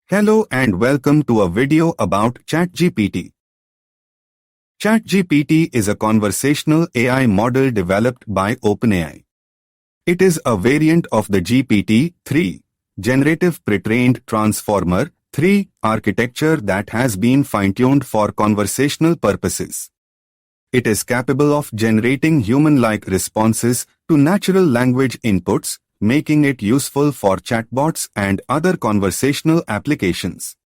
Hello and welcome to a video about ChatGPT. ChatGPT is a conversational AI model developed by OpenAI. It is a variant of the GPT-3 generative pre-trained transformer 3 architecture that has been fine-tuned for conversational purposes. It is capable of generating human-like responses to natural language inputs, making it useful for chatbots and other conversational applications.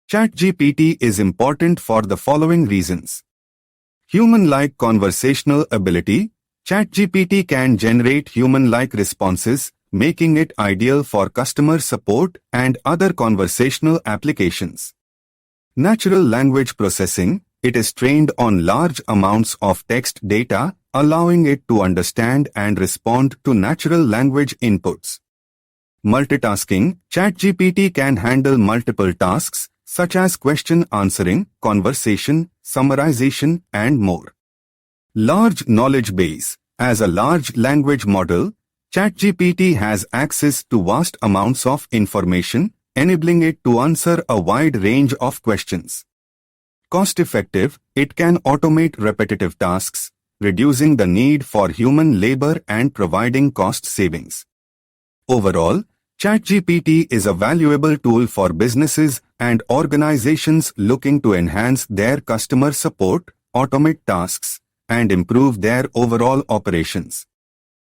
ChatGPT is important for the following reasons. Human-like conversational ability. ChatGPT can generate human-like responses, making it ideal for customer support and other conversational applications. Natural language processing. It is trained on large amounts of text data, allowing it to understand and respond to natural language inputs. Multitasking. ChatGPT can handle multiple tasks, such as question answering, conversation, summarization, and more. Large knowledge base. As a large language model, ChatGPT has access to vast amounts of information, enabling it to answer a wide range of questions. Cost-effective. It can automate repetitive tasks, reducing the need for human labor and providing cost savings. Overall, ChatGPT is a valuable tool for businesses and organizations looking to enhance their customer support, automate tasks, and improve their overall operations.